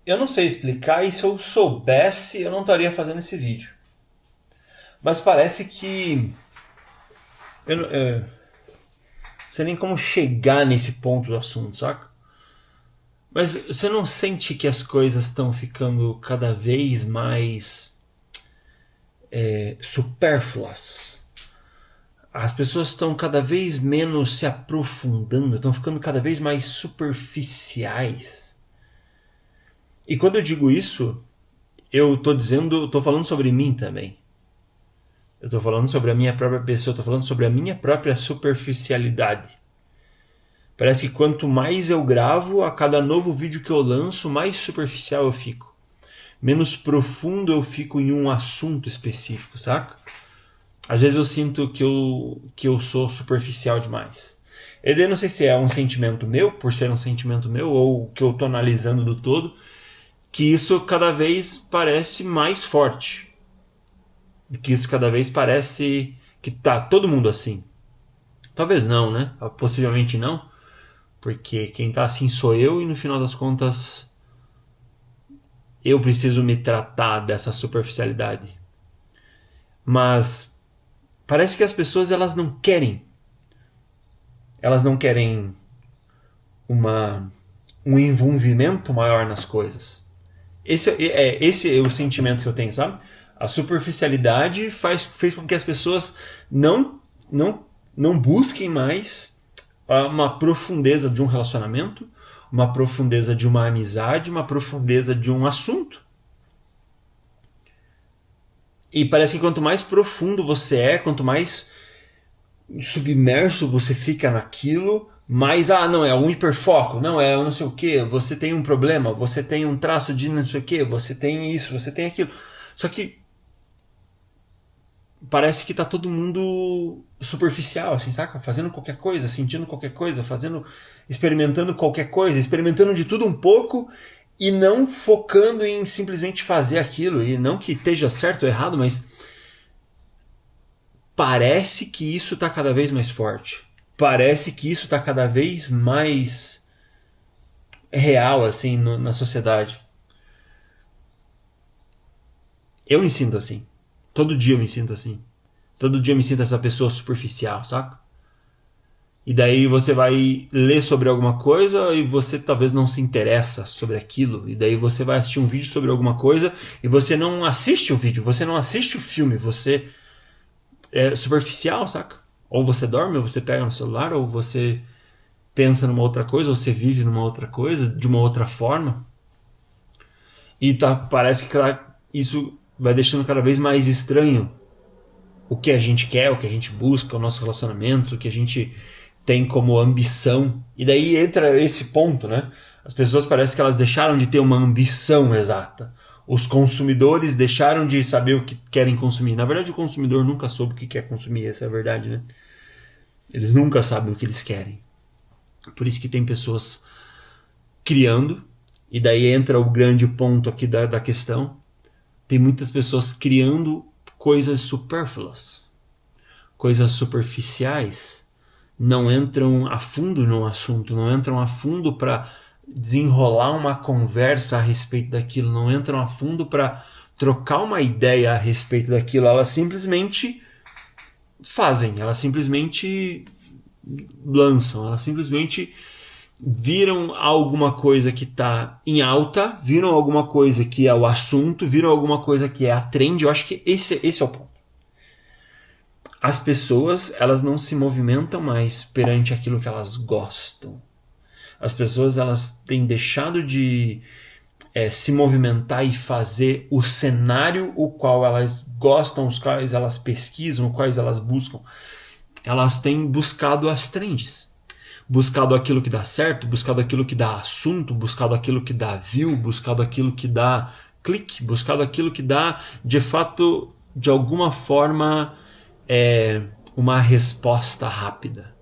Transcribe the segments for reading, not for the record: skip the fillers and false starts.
Eu não sei explicar e se eu soubesse eu não estaria fazendo esse vídeo. Mas parece que eu não sei nem como chegar nesse ponto do assunto, saca? Mas você não sente que as coisas estão ficando cada vez mais supérfluas? As pessoas estão cada vez menos se aprofundando, estão ficando cada vez mais superficiais. E quando eu digo isso, tô falando sobre mim também. Eu tô falando sobre a minha própria pessoa, eu tô falando sobre a minha própria superficialidade. Parece que quanto mais eu gravo, a cada novo vídeo que eu lanço, mais superficial eu fico. Menos profundo eu fico em um assunto específico, saca? Às vezes eu sinto que eu sou superficial demais. Eu não sei se é um sentimento meu, por ser um sentimento meu, ou que eu tô analisando do todo, que isso cada vez parece mais forte. Que isso cada vez parece que tá todo mundo assim. Talvez não, né? Possivelmente não. Porque quem tá assim sou eu e no final das contas eu preciso me tratar dessa superficialidade. Mas parece que as pessoas elas não querem uma um envolvimento maior nas coisas. Esse é o sentimento que eu tenho, sabe? A superficialidade fez com que as pessoas não, não busquem mais uma profundeza de um relacionamento, uma profundeza de uma amizade, uma profundeza de um assunto. E parece que quanto mais profundo você é, quanto mais submerso você fica naquilo, mais, não, é um hiperfoco, não, é um não sei o que, você tem um problema, você tem um traço de não sei o que, você tem isso, você tem aquilo. Só que parece que tá todo mundo superficial, assim, saca? Fazendo qualquer coisa, sentindo qualquer coisa, experimentando qualquer coisa, experimentando de tudo um pouco e não focando em simplesmente fazer aquilo. E não que esteja certo ou errado, mas parece que isso tá cada vez mais forte. Parece que isso tá cada vez mais real, assim, na sociedade. Eu me sinto assim. Todo dia eu me sinto assim. Todo dia eu me sinto essa pessoa superficial, saca? E daí você vai ler sobre alguma coisa e você talvez não se interessa sobre aquilo. E daí você vai assistir um vídeo sobre alguma coisa e você não assiste o vídeo, você não assiste o filme, você é superficial, saca? Ou você dorme, ou você pega no celular, ou você pensa numa outra coisa, ou você vive numa outra coisa, de uma outra forma. E parece que isso vai deixando cada vez mais estranho o que a gente quer, o que a gente busca, os nossos relacionamentos, o que a gente tem como ambição. E daí entra esse ponto, né? As pessoas parece que elas deixaram de ter uma ambição exata. Os consumidores deixaram de saber o que querem consumir. Na verdade, o consumidor nunca soube o que quer consumir, essa é a verdade, né? Eles nunca sabem o que eles querem. Por isso que tem pessoas criando, e daí entra o grande ponto aqui da questão. Tem muitas pessoas criando coisas supérfluas, coisas superficiais, não entram a fundo no assunto, não entram a fundo para desenrolar uma conversa a respeito daquilo, não entram a fundo para trocar uma ideia a respeito daquilo, elas simplesmente fazem, elas simplesmente lançam, elas simplesmente viram alguma coisa que está em alta, viram alguma coisa que é o assunto, viram alguma coisa que é a trend. Eu acho que esse é o ponto. As pessoas, elas não se movimentam mais perante aquilo que elas gostam. As pessoas, elas têm deixado de se movimentar e fazer o cenário o qual elas gostam, os quais elas pesquisam, os quais elas buscam. Elas têm buscado as trends. Buscado aquilo que dá certo, buscado aquilo que dá assunto, buscado aquilo que dá view, buscado aquilo que dá clique, buscado aquilo que dá, de fato, de alguma forma, uma resposta rápida.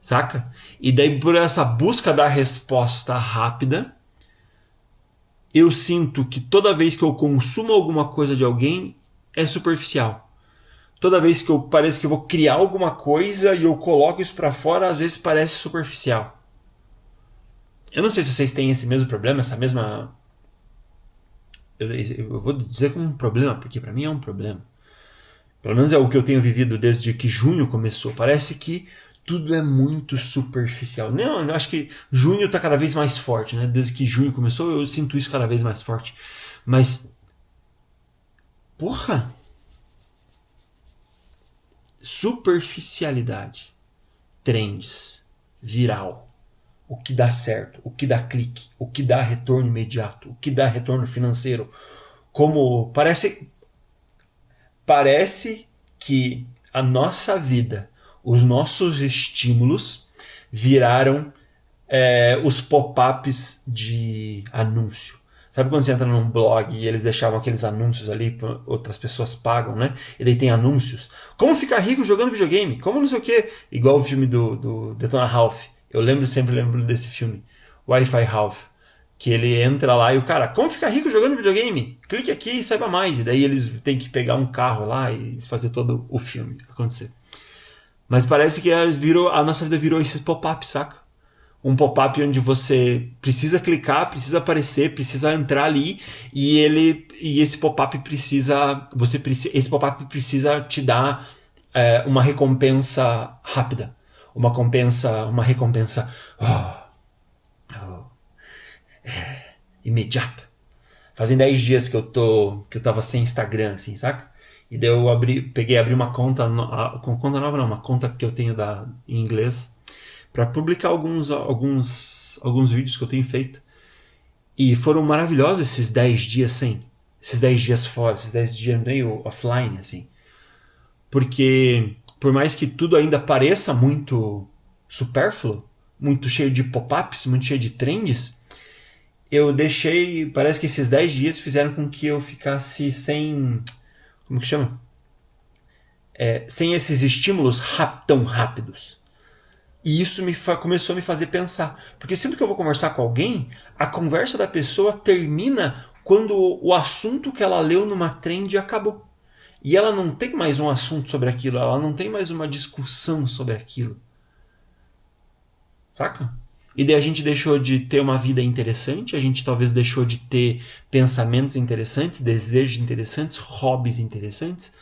Saca? E daí, por essa busca da resposta rápida, eu sinto que toda vez que eu consumo alguma coisa de alguém, é superficial. Toda vez que eu pareço que eu vou criar alguma coisa e eu coloco isso para fora, às vezes parece superficial. Eu não sei se vocês têm esse mesmo problema, essa mesma... Eu vou dizer como um problema, porque pra mim é um problema. Pelo menos é o que eu tenho vivido desde que junho começou. Parece que tudo é muito superficial. Não, eu acho que junho tá cada vez mais forte, né? Desde que junho começou, eu sinto isso cada vez mais forte. Mas, porra! Superficialidade. Trends. Viral. O que dá certo, o que dá clique, o que dá retorno imediato, o que dá retorno financeiro. Como parece que a nossa vida, os nossos estímulos viraram os pop-ups de anúncio. Sabe quando você entra num blog e eles deixavam aqueles anúncios ali, outras pessoas pagam, né? E daí tem anúncios. Como ficar rico jogando videogame? Como não sei o quê? Igual o filme do Detona Ralph. Eu sempre lembro desse filme. Wi-Fi Ralph. Que ele entra lá e o cara, como ficar rico jogando videogame? Clique aqui e saiba mais. E daí eles têm que pegar um carro lá e fazer todo o filme acontecer. Mas parece que a nossa vida virou esse pop-up, saca? Um pop-up onde você precisa clicar, precisa aparecer, precisa entrar ali e esse pop-up esse pop-up precisa te dar uma recompensa rápida, uma recompensa imediata. Fazem 10 dias que eu tava sem Instagram, assim, saca? E daí eu abri uma conta nova, não, uma conta que eu tenho em inglês para publicar alguns vídeos que eu tenho feito. E foram maravilhosos esses 10 dias sem. Esses 10 dias fora, esses 10 dias meio offline, assim. Porque, por mais que tudo ainda pareça muito supérfluo, muito cheio de pop-ups, muito cheio de trends, eu deixei... Parece que esses 10 dias fizeram com que eu ficasse sem... Como que chama? Sem esses estímulos tão rápidos. E isso começou a me fazer pensar. Porque sempre que eu vou conversar com alguém, a conversa da pessoa termina quando o assunto que ela leu numa trend acabou. E ela não tem mais um assunto sobre aquilo, ela não tem mais uma discussão sobre aquilo. Saca? E daí a gente deixou de ter uma vida interessante, a gente talvez deixou de ter pensamentos interessantes, desejos interessantes, hobbies interessantes,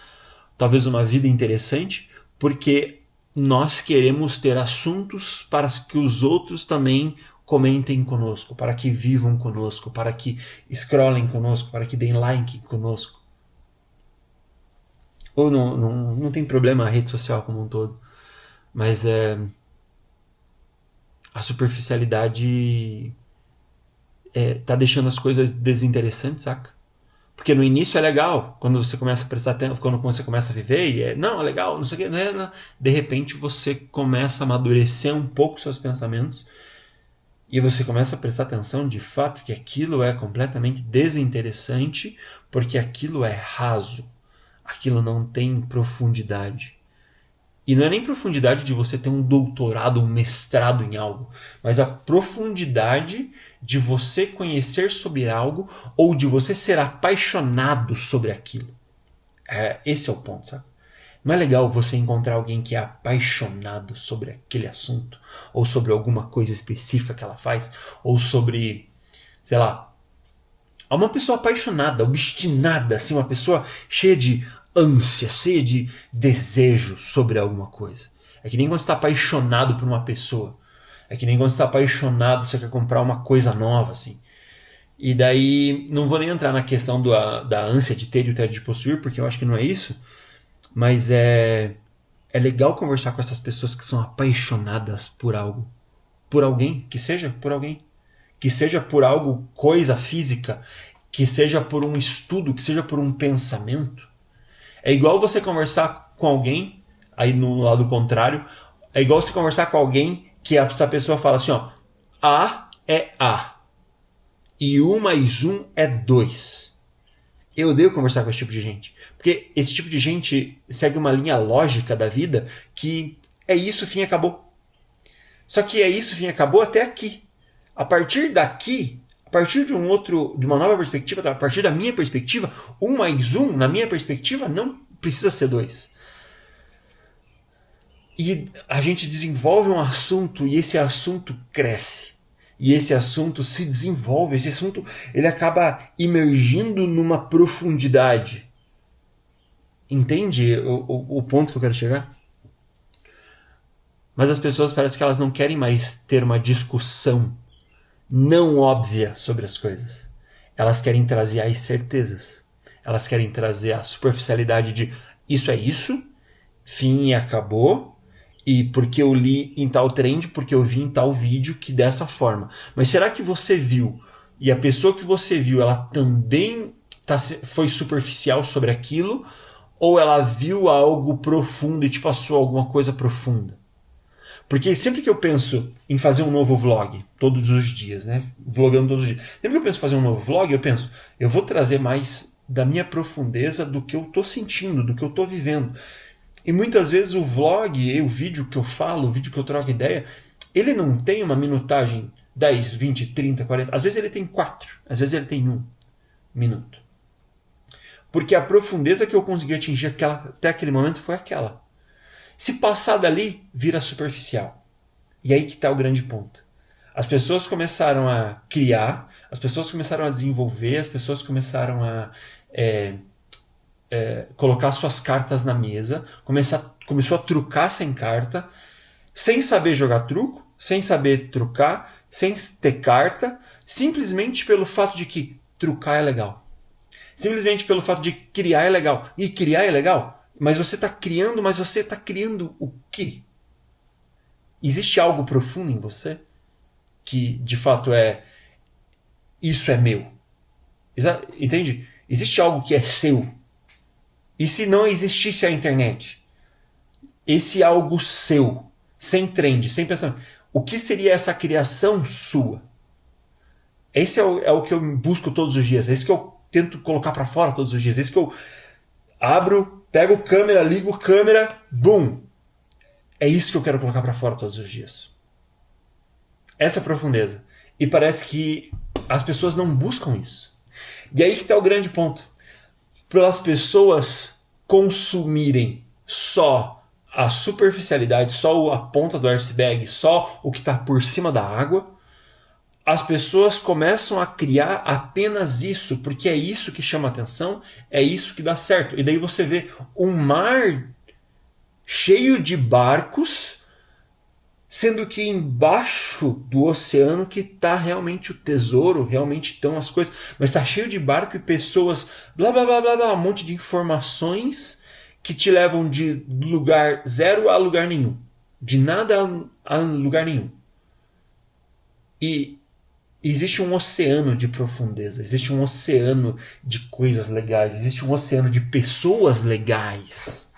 talvez uma vida interessante, porque nós queremos ter assuntos para que os outros também comentem conosco, para que vivam conosco, para que scrollem conosco, para que deem like conosco. Ou não tem problema a rede social como um todo, mas a superficialidade tá deixando as coisas desinteressantes, saca? Porque no início é legal, quando você começa a prestar atenção, quando você começa a viver, e não, é legal, não sei o que, né? De repente você começa a amadurecer um pouco seus pensamentos e você começa a prestar atenção de fato que aquilo é completamente desinteressante, porque aquilo é raso, aquilo não tem profundidade. E não é nem profundidade de você ter um doutorado, um mestrado em algo, mas a profundidade de você conhecer sobre algo ou de você ser apaixonado sobre aquilo. Esse é o ponto, sabe? Não é legal você encontrar alguém que é apaixonado sobre aquele assunto, ou sobre alguma coisa específica que ela faz, ou sobre, sei lá, uma pessoa apaixonada, obstinada, assim, uma pessoa cheia de ânsia, cheia de desejo sobre alguma coisa. É que nem quando você está apaixonado por uma pessoa. É que nem quando você está apaixonado, você quer comprar uma coisa nova, assim. E daí, não vou nem entrar na questão da ânsia de ter e o tédio de possuir, porque eu acho que não é isso. Mas é legal conversar com essas pessoas que são apaixonadas por algo. Por alguém, que seja por alguém. Que seja por algo, coisa física, que seja por um estudo, que seja por um pensamento. É igual você conversar com alguém, aí no lado contrário, é igual você conversar com alguém que essa pessoa fala assim, ó, A é A, e 1 mais 1 é 2. Eu odeio conversar com esse tipo de gente, porque esse tipo de gente segue uma linha lógica da vida que é isso, fim, acabou. Só que é isso, fim, acabou até aqui. A partir daqui, a partir de uma nova perspectiva, a partir da minha perspectiva, 1 mais 1, na minha perspectiva, não precisa ser 2. E a gente desenvolve um assunto e esse assunto cresce. E esse assunto se desenvolve, esse assunto ele acaba emergindo numa profundidade. Entende o ponto que eu quero chegar? Mas as pessoas parecem que elas não querem mais ter uma discussão não óbvia sobre as coisas. Elas querem trazer as certezas. Elas querem trazer a superficialidade de isso é isso, fim e acabou, e porque eu li em tal trend, porque eu vi em tal vídeo que dessa forma. Mas será que você viu, e a pessoa que você viu, ela também foi superficial sobre aquilo, ou ela viu algo profundo e te passou alguma coisa profunda? Porque sempre que eu penso em fazer um novo vlog, todos os dias, né? Vlogando todos os dias. Sempre que eu penso em fazer um novo vlog, eu penso, eu vou trazer mais da minha profundeza do que eu tô sentindo, do que eu tô vivendo. E muitas vezes o vlog, o vídeo que eu falo, o vídeo que eu troco ideia, ele não tem uma minutagem 10, 20, 30, 40. Às vezes ele tem 4, às vezes ele tem 1 minuto. Porque a profundeza que eu consegui atingir até aquele momento foi aquela. Se passar dali, vira superficial. E aí que está o grande ponto. As pessoas começaram a criar, as pessoas começaram a desenvolver, as pessoas começaram a colocar suas cartas na mesa, começou a trucar sem carta, sem saber jogar truco, sem saber trucar, sem ter carta, simplesmente pelo fato de que trucar é legal. Simplesmente pelo fato de criar é legal. E criar é legal? Mas você está criando o quê? Existe algo profundo em você? Que de fato isso é meu. Entende? Existe algo que é seu. E se não existisse a internet? Esse algo seu, sem trend, sem pensamento, o que seria essa criação sua? Esse é o que eu busco todos os dias. Esse que eu tento colocar para fora todos os dias. Esse que eu abro, pego câmera, ligo câmera, boom. É isso que eu quero colocar para fora todos os dias. Essa profundeza. E parece que as pessoas não buscam isso. E aí que está o grande ponto. Pelas pessoas consumirem só a superficialidade, só a ponta do iceberg, só o que está por cima da água, as pessoas começam a criar apenas isso, porque é isso que chama atenção, é isso que dá certo. E daí você vê um mar cheio de barcos, sendo que embaixo do oceano que está realmente o tesouro, realmente estão as coisas, mas está cheio de barco e pessoas, blá blá blá blá blá, um monte de informações que te levam de lugar zero a lugar nenhum, de nada a lugar nenhum. E existe um oceano de profundeza, existe um oceano de coisas legais, existe um oceano de pessoas legais.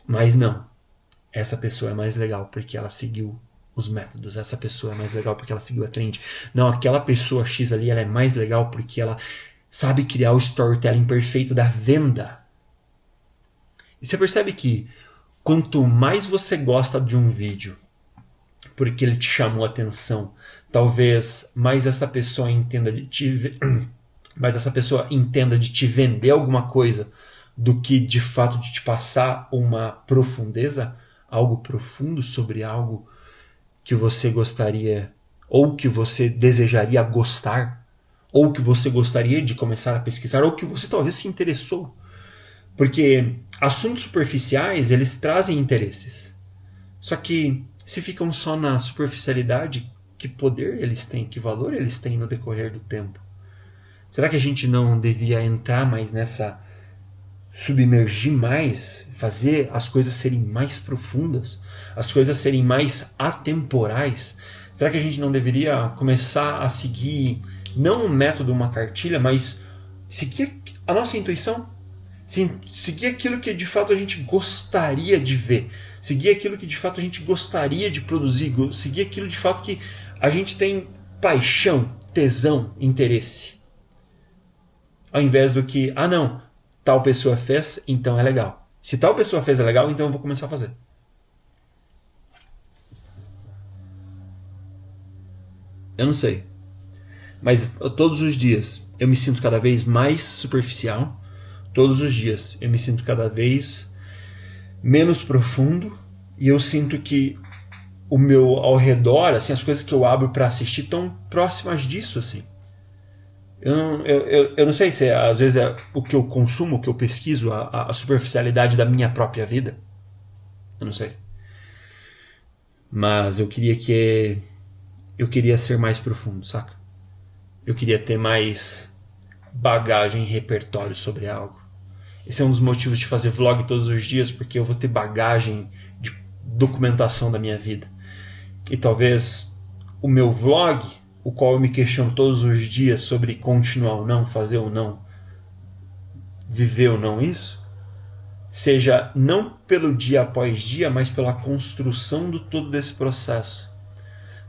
Mas não. Essa pessoa é mais legal porque ela seguiu os métodos. Essa pessoa é mais legal porque ela seguiu a trend. Não, aquela pessoa X ali, ela é mais legal porque ela sabe criar o storytelling perfeito da venda. E você percebe que quanto mais você gosta de um vídeo porque ele te chamou a atenção, talvez mais essa pessoa entenda de te vender alguma coisa do que de fato de te passar uma profundeza, algo profundo sobre algo que você gostaria ou que você desejaria gostar, ou que você gostaria de começar a pesquisar, ou que você talvez se interessou. Porque assuntos superficiais, eles trazem interesses. Só que se ficam só na superficialidade, que poder eles têm, que valor eles têm no decorrer do tempo? Será que a gente não devia entrar mais nessa, submergir mais, fazer as coisas serem mais profundas, as coisas serem mais atemporais? Será que a gente não deveria começar a seguir, não um método, uma cartilha, mas seguir a nossa intuição? Seguir aquilo que de fato a gente gostaria de ver, seguir aquilo que de fato a gente gostaria de produzir, seguir aquilo de fato que a gente tem paixão, tesão, interesse. Ao invés do que, não, tal pessoa fez, então é legal. Se tal pessoa fez é legal, então eu vou começar a fazer. Eu não sei. Mas todos os dias eu me sinto cada vez mais superficial. Todos os dias eu me sinto cada vez menos profundo. E eu sinto que o meu ao redor, assim, as coisas que eu abro para assistir estão próximas disso, assim. Eu não sei se às vezes é o que eu consumo, o que eu pesquiso, a superficialidade da minha própria vida. Eu não sei. Mas eu queria ser mais profundo, saca? Eu queria ter mais bagagem e repertório sobre algo. Esse é um dos motivos de fazer vlog todos os dias, porque eu vou ter bagagem de documentação da minha vida. E talvez o meu vlog, o qual eu me questiono todos os dias sobre continuar ou não, fazer ou não, viver ou não isso, seja não pelo dia após dia, mas pela construção do todo desse processo.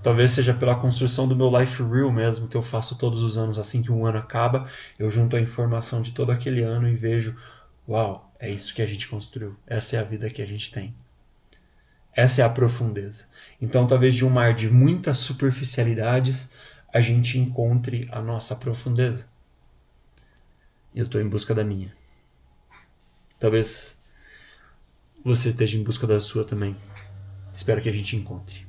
Talvez seja pela construção do meu Life Reel mesmo, que eu faço todos os anos. Assim que um ano acaba, eu junto a informação de todo aquele ano e vejo, uau, é isso que a gente construiu. Essa é a vida que a gente tem. Essa é a profundeza. Então, talvez de um mar de muitas superficialidades, a gente encontre a nossa profundeza. E eu estou em busca da minha. Talvez você esteja em busca da sua também. Espero que a gente encontre.